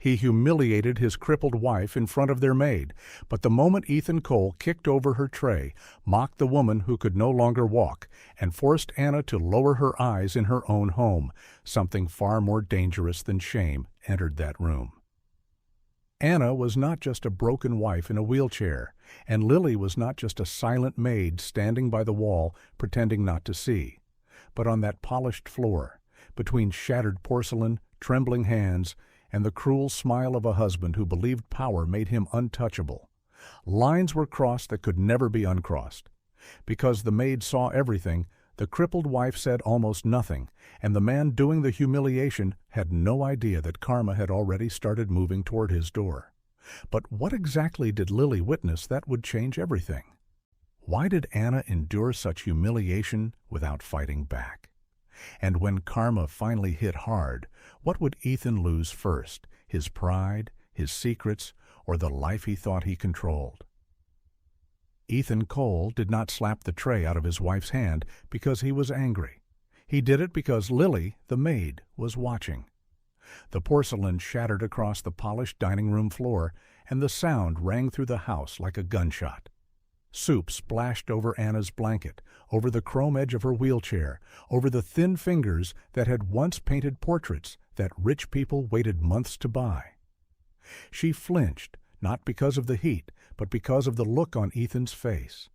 He humiliated his crippled wife in front of their maid, but the moment Ethan Cole kicked over her tray, mocked the woman who could no longer walk, and forced Anna to lower her eyes in her own home, something far more dangerous than shame entered that room. Anna was not just a broken wife in a wheelchair, and Lily was not just a silent maid standing by the wall pretending not to see. But on that polished floor, between shattered porcelain, trembling hands, and the cruel smile of a husband who believed power made him untouchable, lines were crossed that could never be uncrossed. Because the maid saw everything, the crippled wife said almost nothing, and the man doing the humiliation had no idea that karma had already started moving toward his door. But what exactly did Lily witness that would change everything? Why did Anna endure such humiliation without fighting back? And when karma finally hit hard, what would Ethan lose first, his pride, his secrets, or the life he thought he controlled? Ethan Cole did not slap the tray out of his wife's hand because he was angry. He did it because Lily, the maid, was watching. The porcelain shattered across the polished dining room floor, and the sound rang through the house like a gunshot. Soup splashed over Anna's blanket, over the chrome edge of her wheelchair, over the thin fingers that had once painted portraits that rich people waited months to buy. She flinched, not because of the heat, but because of the look on Ethan's face.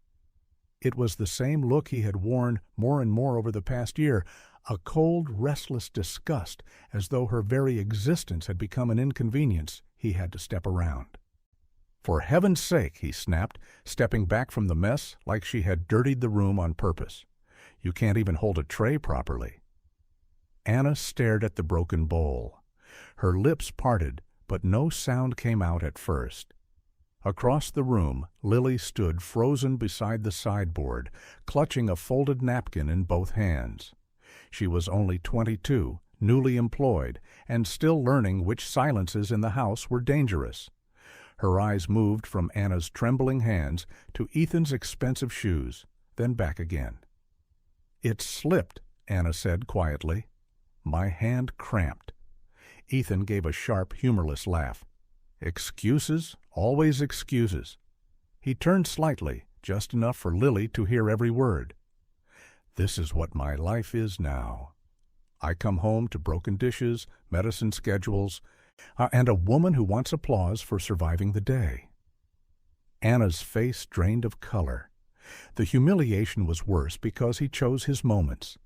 It was the same look he had worn more and more over the past year, a cold, restless disgust, as though her very existence had become an inconvenience he had to step around. "For heaven's sake," he snapped, stepping back from the mess like she had dirtied the room on purpose. "You can't even hold a tray properly." Anna stared at the broken bowl. Her lips parted, but no sound came out at first. Across the room, Lily stood frozen beside the sideboard, clutching a folded napkin in both hands. She was only 22, newly employed, and still learning which silences in the house were dangerous. Her eyes moved from Anna's trembling hands to Ethan's expensive shoes, then back again. "It slipped," Anna said quietly. "My hand cramped." Ethan gave a sharp, humorless laugh. "Excuses? Always excuses." He turned slightly, just enough for Lily to hear every word. "This is what my life is now. I come home to broken dishes, medicine schedules, and a woman who wants applause for surviving the day." Anna's face drained of color. The humiliation was worse because he chose his moments.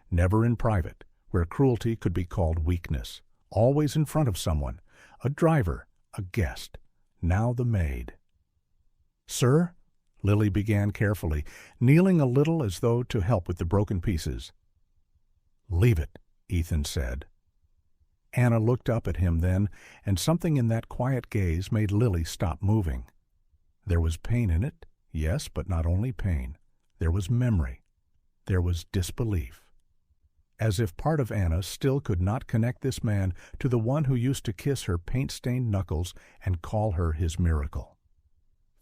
Never in private, where cruelty could be called weakness. Always in front of someone, a driver, a guest, now the maid. "Sir?" Lily began carefully, kneeling a little as though to help with the broken pieces. "Leave it," Ethan said. Anna looked up at him then, and something in that quiet gaze made Lily stop moving. There was pain in it, yes, but not only pain. There was memory. There was disbelief. As if part of Anna still could not connect this man to the one who used to kiss her paint-stained knuckles and call her his miracle.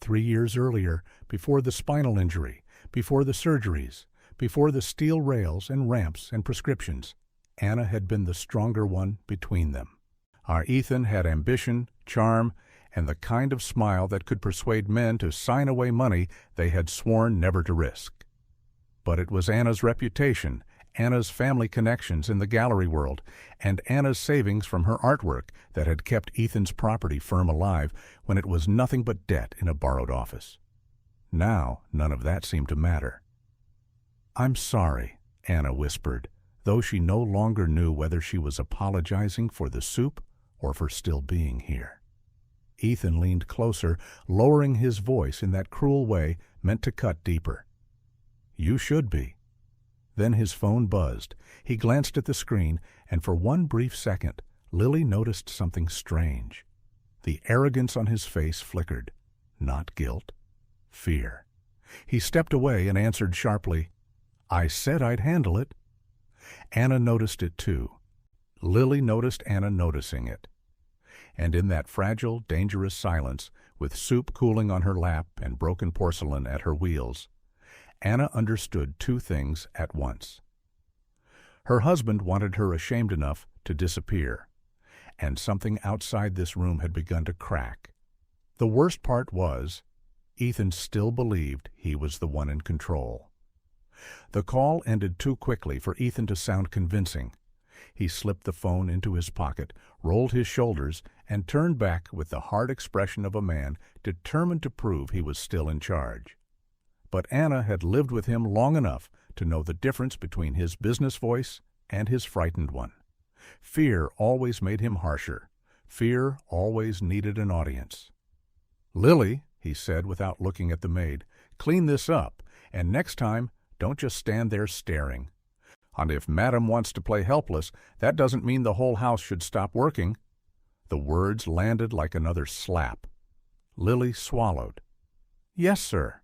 3 years earlier, before the spinal injury, before the surgeries, before the steel rails and ramps and prescriptions, Anna had been the stronger one between them. Our Ethan had ambition, charm, and the kind of smile that could persuade men to sign away money they had sworn never to risk. But it was Anna's reputation, Anna's family connections in the gallery world, and Anna's savings from her artwork that had kept Ethan's property firm alive when it was nothing but debt in a borrowed office. Now, none of that seemed to matter. "I'm sorry," Anna whispered, though she no longer knew whether she was apologizing for the soup or for still being here. Ethan leaned closer, lowering his voice in that cruel way meant to cut deeper. "You should be." Then his phone buzzed. He glanced at the screen, and for one brief second, Lily noticed something strange. The arrogance on his face flickered. Not guilt. Fear. He stepped away and answered sharply, "I said I'd handle it." Anna noticed it too. Lily noticed Anna noticing it. And in that fragile, dangerous silence, with soup cooling on her lap and broken porcelain at her wheels, Anna understood 2 things at once. Her husband wanted her ashamed enough to disappear. and something outside this room had begun to crack. The worst part was, Ethan still believed he was the one in control. The call ended too quickly for Ethan to sound convincing. He slipped the phone into his pocket, rolled his shoulders, and turned back with the hard expression of a man determined to prove he was still in charge. But Anna had lived with him long enough to know the difference between his business voice and his frightened one. Fear always made him harsher. Fear always needed an audience. "Lily," he said without looking at the maid, "clean this up, and next time, don't just stand there staring. And if Madam wants to play helpless, that doesn't mean the whole house should stop working." The words landed like another slap. Lily swallowed. "Yes, sir."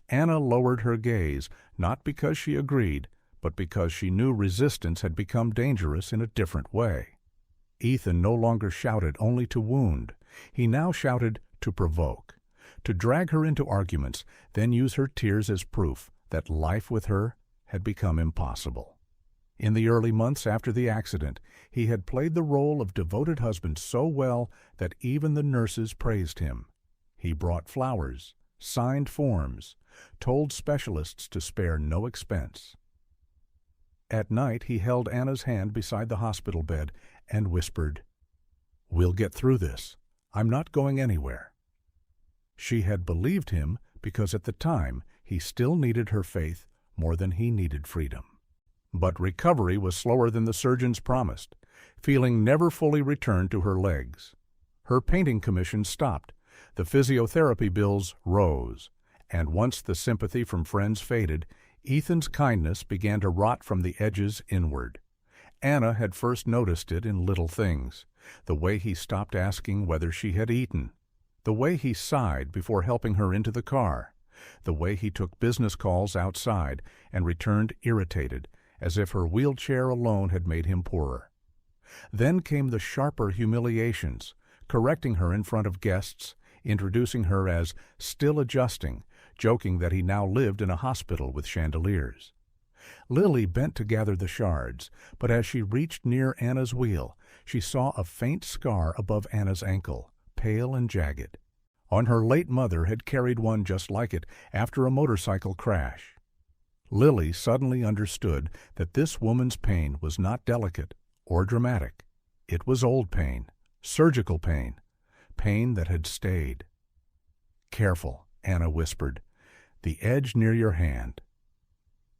Anna lowered her gaze, not because she agreed, but because she knew resistance had become dangerous in a different way. Ethan no longer shouted only to wound. He now shouted to provoke, to drag her into arguments, then use her tears as proof that life with her had become impossible. In the early months after the accident, he had played the role of devoted husband so well that even the nurses praised him. He brought flowers, signed forms, told specialists to spare no expense. At night he held Anna's hand beside the hospital bed and whispered, "We'll get through this. I'm not going anywhere." She had believed him because at the time he still needed her faith more than he needed freedom. But recovery was slower than the surgeons promised. Feeling never fully returned to her legs. Her painting commission stopped. The physiotherapy bills rose. And once the sympathy from friends faded, Ethan's kindness began to rot from the edges inward. Anna had first noticed it in little things. The way he stopped asking whether she had eaten. The way he sighed before helping her into the car. The way he took business calls outside and returned irritated, as if her wheelchair alone had made him poorer. Then came the sharper humiliations, correcting her in front of guests, introducing her as still adjusting, joking that he now lived in a hospital with chandeliers. Lily bent to gather the shards, but as she reached near Anna's wheel, she saw a faint scar above Anna's ankle, pale and jagged. Her late mother had carried one just like it after a motorcycle crash. Lily suddenly understood that this woman's pain was not delicate or dramatic. It was old pain, surgical pain, pain that had stayed. "Careful," Anna whispered. "The edge near your hand."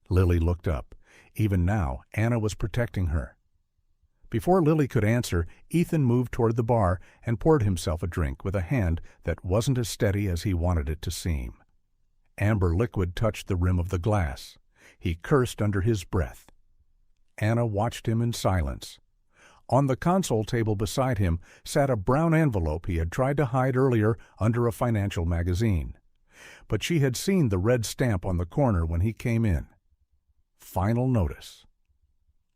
Lily looked up. Even now, Anna was protecting her. Before Lily could answer, Ethan moved toward the bar and poured himself a drink with a hand that wasn't as steady as he wanted it to seem. Amber liquid touched the rim of the glass. He cursed under his breath. Anna watched him in silence. On the console table beside him sat a brown envelope he had tried to hide earlier under a financial magazine. But she had seen the red stamp on the corner when he came in. Final notice.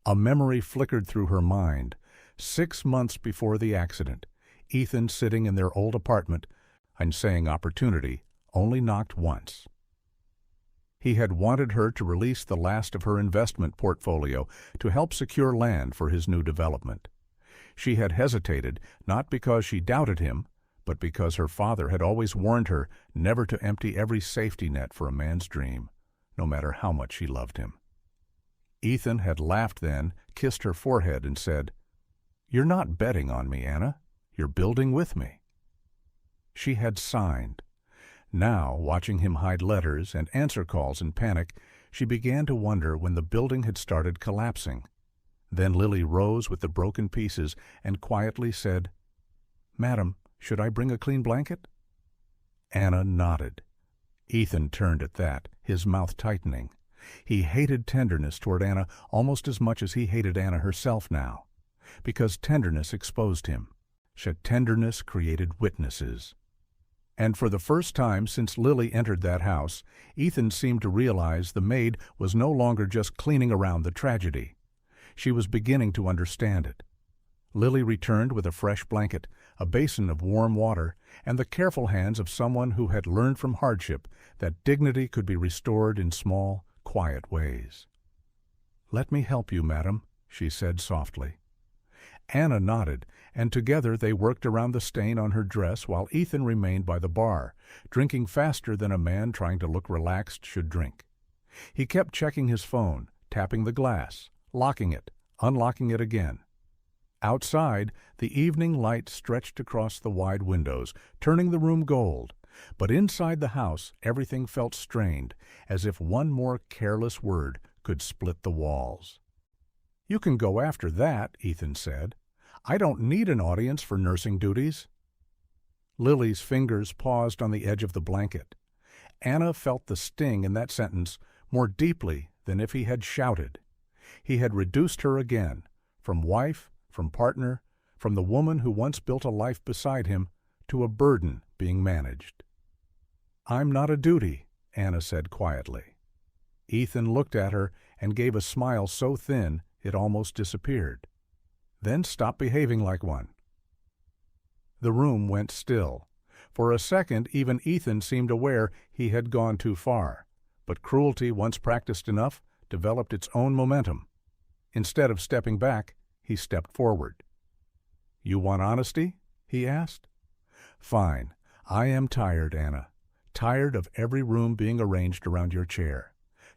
A memory flickered through her mind. 6 months before the accident, Ethan sitting in their old apartment and saying opportunity only knocked once. He had wanted her to release the last of her investment portfolio to help secure land for his new development. She had hesitated, not because she doubted him, but because her father had always warned her never to empty every safety net for a man's dream, no matter how much she loved him. Ethan had laughed then, kissed her forehead, and said, "You're not betting on me, Anna. You're building with me." She had signed. Now, watching him hide letters and answer calls in panic, she began to wonder when the building had started collapsing. Then Lily rose with the broken pieces and quietly said, "Madam, should I bring a clean blanket?" Anna nodded. Ethan turned at that, his mouth tightening. He hated tenderness toward Anna almost as much as he hated Anna herself now, because tenderness exposed him. Tenderness created witnesses. And for the first time since Lily entered that house, Ethan seemed to realize the maid was no longer just cleaning around the tragedy. She was beginning to understand it. Lily returned with a fresh blanket, a basin of warm water, and the careful hands of someone who had learned from hardship that dignity could be restored in small, quiet ways. "Let me help you, madam," she said softly. Anna nodded, and together they worked around the stain on her dress while Ethan remained by the bar, drinking faster than a man trying to look relaxed should drink. He kept checking his phone, tapping the glass, locking it, unlocking it again. Outside, the evening light stretched across the wide windows, turning the room gold. But inside the house, everything felt strained, as if one more careless word could split the walls. "You can go after that," Ethan said. "I don't need an audience for nursing duties." Lily's fingers paused on the edge of the blanket. Anna felt the sting in that sentence more deeply than if he had shouted. He had reduced her again, from wife, from partner, from the woman who once built a life beside him, to a burden being managed. "I'm not a duty," Anna said quietly. Ethan looked at her and gave a smile so thin it almost disappeared. Then stopped behaving like one. The room went still. For a second, even Ethan seemed aware he had gone too far. But cruelty, once practiced enough, developed its own momentum. Instead of stepping back, he stepped forward. "You want honesty?" he asked. "Fine. I am tired, Anna. Tired of every room being arranged around your chair.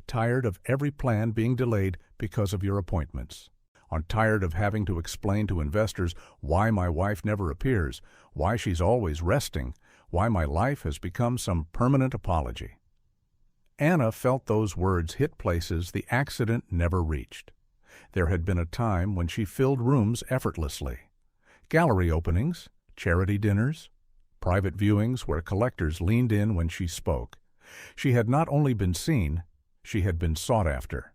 Tired of every plan being delayed because of your appointments. I'm tired of having to explain to investors why my wife never appears, why she's always resting, why my life has become some permanent apology." Anna felt those words hit places the accident never reached. There had been a time when she filled rooms effortlessly. Gallery openings, charity dinners, private viewings where collectors leaned in when she spoke. She had not only been seen, she had been sought after.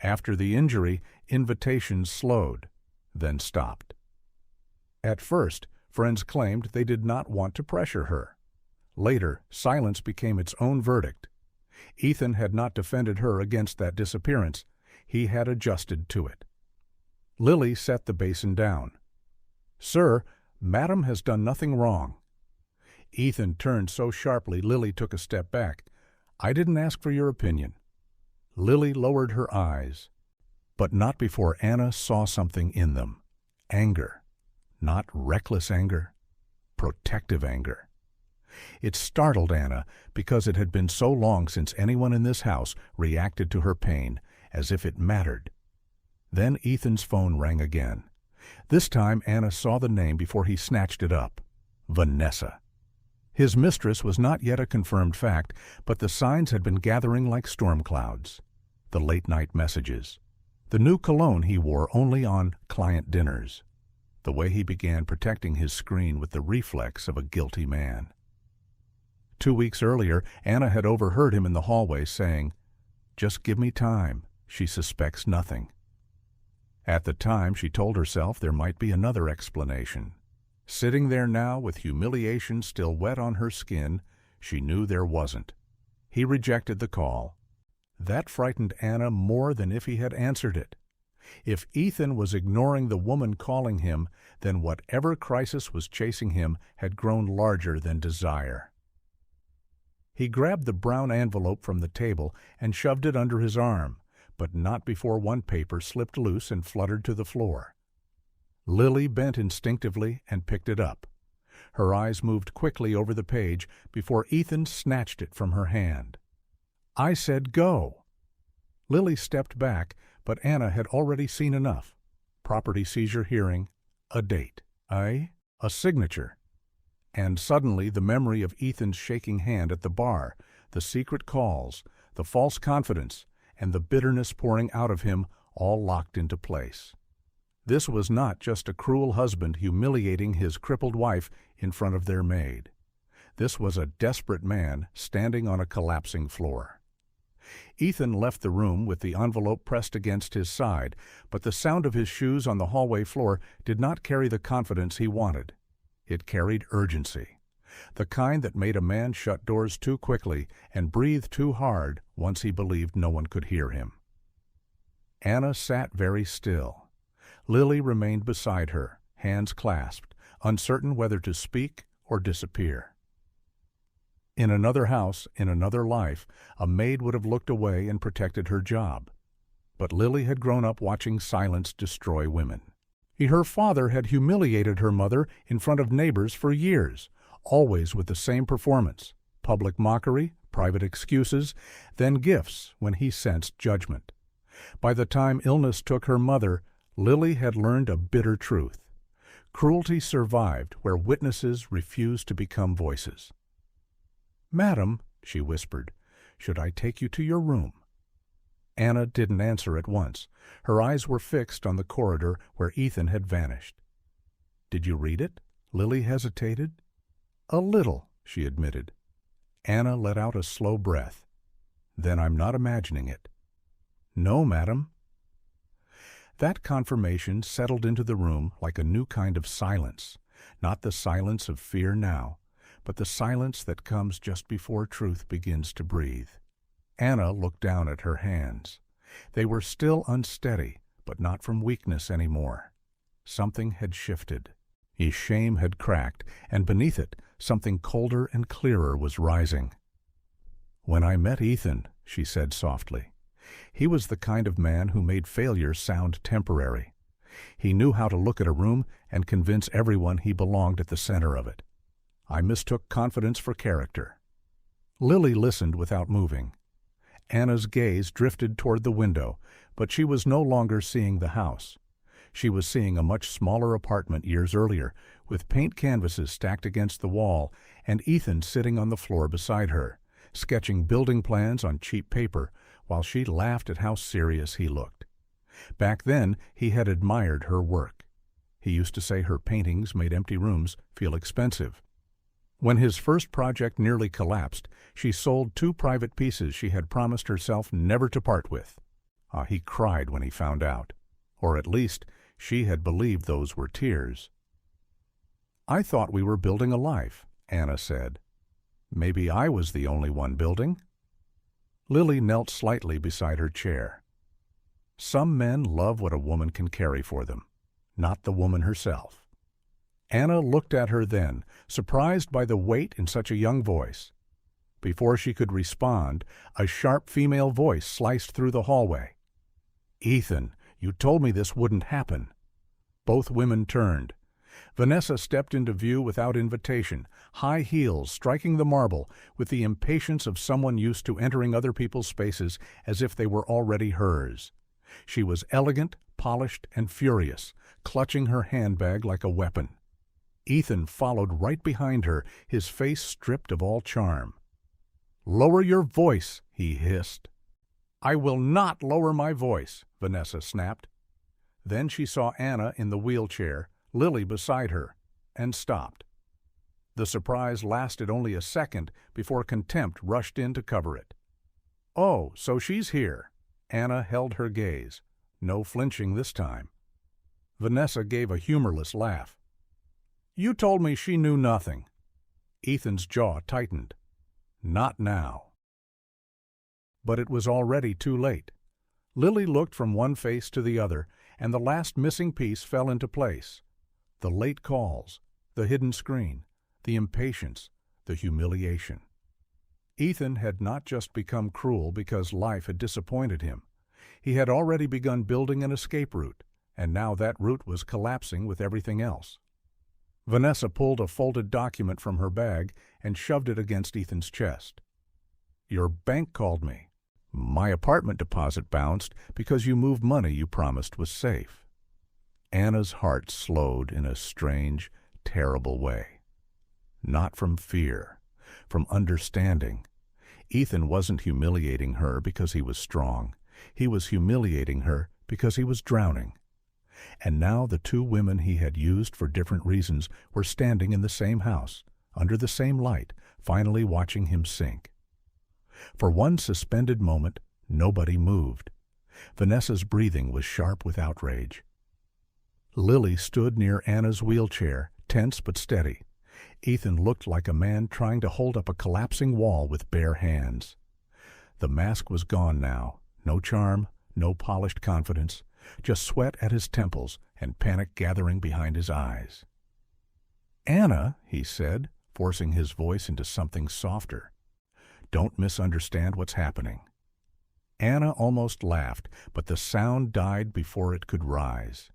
After the injury, invitations slowed, then stopped. At first, friends claimed they did not want to pressure her. Later, silence became its own verdict. Ethan had not defended her against that disappearance. He had adjusted to it. Lily set the basin down. "Sir, Madam has done nothing wrong." Ethan turned so sharply Lily took a step back. "I didn't ask for your opinion." Lily lowered her eyes, but not before Anna saw something in them. Anger. Not reckless anger. Protective anger. It startled Anna because it had been so long since anyone in this house reacted to her pain, as if it mattered. Then Ethan's phone rang again. This time Anna saw the name before he snatched it up. Vanessa. His mistress was not yet a confirmed fact, but the signs had been gathering like storm clouds. The late-night messages. The new cologne he wore only on client dinners. The way he began protecting his screen with the reflex of a guilty man. 2 weeks earlier, Anna had overheard him in the hallway saying, "Just give me time. She suspects nothing." At the time, she told herself there might be another explanation. Sitting there now with humiliation still wet on her skin, she knew there wasn't. He rejected the call. That frightened Anna more than if he had answered it. If Ethan was ignoring the woman calling him, then whatever crisis was chasing him had grown larger than desire. He grabbed the brown envelope from the table and shoved it under his arm, but not before one paper slipped loose and fluttered to the floor. Lily bent instinctively and picked it up. Her eyes moved quickly over the page before Ethan snatched it from her hand. "I said go." Lily stepped back, but Anna had already seen enough. Property seizure hearing, a date, a signature. And suddenly the memory of Ethan's shaking hand at the bar, the secret calls, the false confidence, and the bitterness pouring out of him all locked into place. This was not just a cruel husband humiliating his crippled wife in front of their maid. This was a desperate man standing on a collapsing floor. Ethan left the room with the envelope pressed against his side, but the sound of his shoes on the hallway floor did not carry the confidence he wanted. It carried urgency, the kind that made a man shut doors too quickly and breathe too hard once he believed no one could hear him. Anna sat very still. Lily remained beside her, hands clasped, uncertain whether to speak or disappear. In another house, in another life, a maid would have looked away and protected her job. But Lily had grown up watching silence destroy women. Her father had humiliated her mother in front of neighbors for years, always with the same performance: public mockery, private excuses, then gifts when he sensed judgment. By the time illness took her mother, Lily had learned a bitter truth. Cruelty survived where witnesses refused to become voices. "Madam," she whispered, "should I take you to your room?" Anna didn't answer at once. Her eyes were fixed on the corridor where Ethan had vanished. "Did you read it?" Lily hesitated. "A little," she admitted. Anna let out a slow breath. "Then I'm not imagining it." "No, madam." That confirmation settled into the room like a new kind of silence, not the silence of fear now, but the silence that comes just before truth begins to breathe. Anna looked down at her hands. They were still unsteady, but not from weakness anymore. Something had shifted. His shame had cracked, and beneath it, something colder and clearer was rising. "When I met Ethan," she said softly, "he was the kind of man who made failure sound temporary. He knew how to look at a room and convince everyone he belonged at the center of it. I mistook confidence for character." Lily listened without moving. Anna's gaze drifted toward the window, but she was no longer seeing the house. She was seeing a much smaller apartment years earlier, with paint canvases stacked against the wall, and Ethan sitting on the floor beside her, sketching building plans on cheap paper, while she laughed at how serious he looked. Back then, he had admired her work. He used to say her paintings made empty rooms feel expensive. When his first project nearly collapsed, she sold 2 private pieces she had promised herself never to part with. He cried when he found out. Or at least, she had believed those were tears. "I thought we were building a life," Anna said. "Maybe I was the only one building?" Lily knelt slightly beside her chair. "Some men love what a woman can carry for them, not the woman herself." Anna looked at her then, surprised by the weight in such a young voice. Before she could respond, a sharp female voice sliced through the hallway. "Ethan, you told me this wouldn't happen." Both women turned. Vanessa stepped into view without invitation, high heels striking the marble with the impatience of someone used to entering other people's spaces as if they were already hers. She was elegant, polished, and furious, clutching her handbag like a weapon. Ethan followed right behind her, his face stripped of all charm. "Lower your voice," he hissed. "I will not lower my voice," Vanessa snapped. Then she saw Anna in the wheelchair, Lily beside her, and stopped. The surprise lasted only a second before contempt rushed in to cover it. "Oh, so she's here." Anna held her gaze. No flinching this time. Vanessa gave a humorless laugh. "You told me she knew nothing." Ethan's jaw tightened. "Not now." But it was already too late. Lily looked from one face to the other, and the last missing piece fell into place. The late calls, the hidden screen, the impatience, the humiliation. Ethan had not just become cruel because life had disappointed him. He had already begun building an escape route, and now that route was collapsing with everything else. Vanessa pulled a folded document from her bag and shoved it against Ethan's chest. "Your bank called me. My apartment deposit bounced because you moved money you promised was safe." Anna's heart slowed in a strange, terrible way. Not from fear, from understanding. Ethan wasn't humiliating her because he was strong. He was humiliating her because he was drowning. And now the 2 women he had used for different reasons were standing in the same house, under the same light, finally watching him sink. For one suspended moment, nobody moved. Vanessa's breathing was sharp with outrage. Lily stood near Anna's wheelchair, tense but steady. Ethan looked like a man trying to hold up a collapsing wall with bare hands. The mask was gone now. No charm, no polished confidence, just sweat at his temples and panic gathering behind his eyes. "Anna," he said, forcing his voice into something softer. "Don't misunderstand what's happening." Anna almost laughed, but the sound died before it could rise.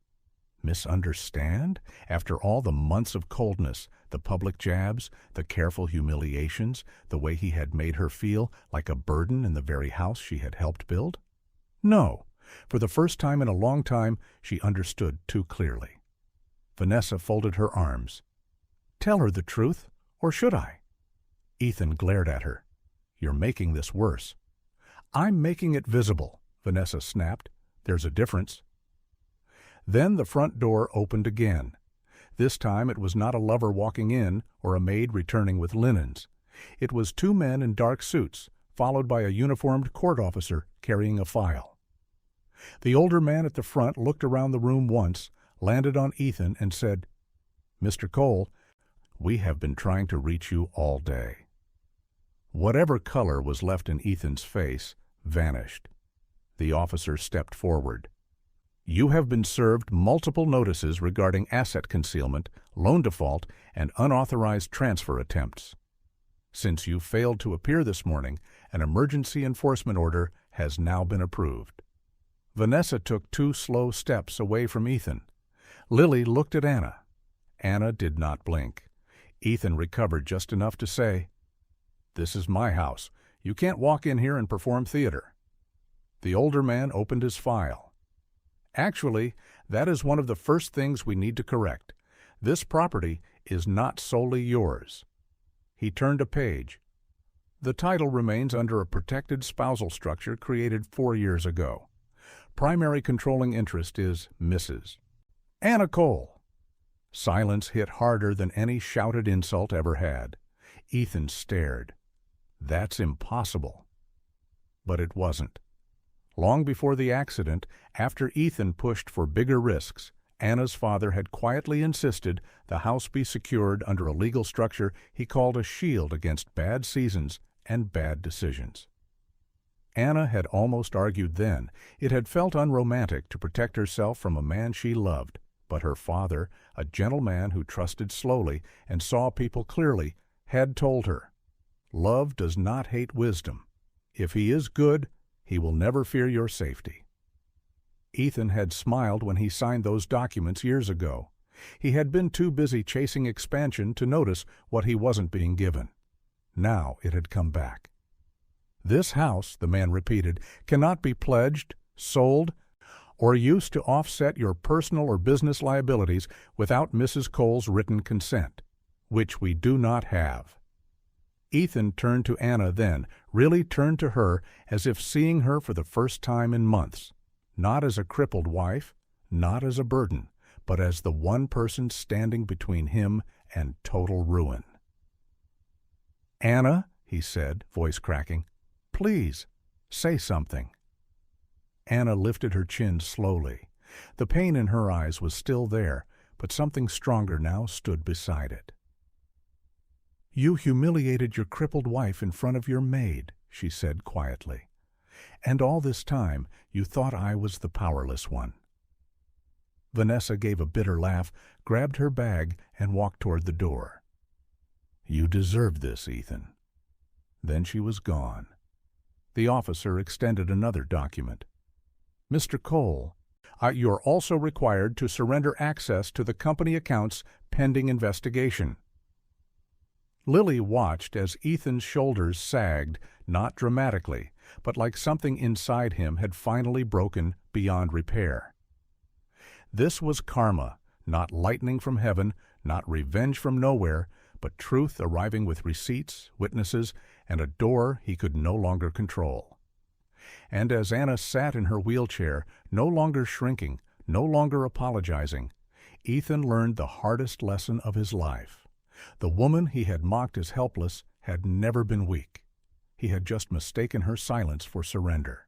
Misunderstand? After all the months of coldness, the public jabs, the careful humiliations, the way he had made her feel like a burden in the very house she had helped build? No. For the first time in a long time, she understood too clearly. Vanessa folded her arms. Tell her the truth, or should I? Ethan glared at her. You're making this worse. I'm making it visible, Vanessa snapped. There's a difference. Then the front door opened again. This time it was not a lover walking in or a maid returning with linens. It was two men in dark suits, followed by a uniformed court officer carrying a file. The older man at the front looked around the room once, landed on Ethan, and said, Mr. Cole, we have been trying to reach you all day. Whatever color was left in Ethan's face vanished. The officer stepped forward. You have been served multiple notices regarding asset concealment, loan default, and unauthorized transfer attempts. Since you failed to appear this morning, an emergency enforcement order has now been approved. Vanessa took 2 slow steps away from Ethan. Lily looked at Anna. Anna did not blink. Ethan recovered just enough to say, This is my house. You can't walk in here and perform theater. The older man opened his file. Actually, that is one of the first things we need to correct. This property is not solely yours. He turned a page. The title remains under a protected spousal structure created 4 years ago. Primary controlling interest is Mrs. Anna Cole. Silence hit harder than any shouted insult ever had. Ethan stared. That's impossible. But it wasn't. Long before the accident, after Ethan pushed for bigger risks, Anna's father had quietly insisted the house be secured under a legal structure he called a shield against bad seasons and bad decisions. Anna had almost argued then it had felt unromantic to protect herself from a man she loved, but her father, a gentle man who trusted slowly and saw people clearly, had told her, Love does not hate wisdom. If he is good, he will never fear your safety. Ethan had smiled when he signed those documents years ago. He had been too busy chasing expansion to notice what he wasn't being given. Now it had come back. This house, the man repeated, cannot be pledged, sold, or used to offset your personal or business liabilities without Mrs. Cole's written consent, which we do not have. Ethan turned to Anna then, really turned to her as if seeing her for the first time in months, not as a crippled wife, not as a burden, but as the one person standing between him and total ruin. Anna, he said, voice cracking, please, say something. Anna lifted her chin slowly. The pain in her eyes was still there, but something stronger now stood beside it. You humiliated your crippled wife in front of your maid, she said quietly. And all this time you thought I was the powerless one. Vanessa gave a bitter laugh, grabbed her bag, and walked toward the door. You deserve this, Ethan. Then she was gone. The officer extended another document. Mr. Cole, you're also required to surrender access to the company accounts pending investigation. Lily watched as Ethan's shoulders sagged, not dramatically, but like something inside him had finally broken beyond repair. This was karma, not lightning from heaven, not revenge from nowhere, but truth arriving with receipts, witnesses, and a door he could no longer control. And as Anna sat in her wheelchair, no longer shrinking, no longer apologizing, Ethan learned the hardest lesson of his life. The woman he had mocked as helpless had never been weak. He had just mistaken her silence for surrender.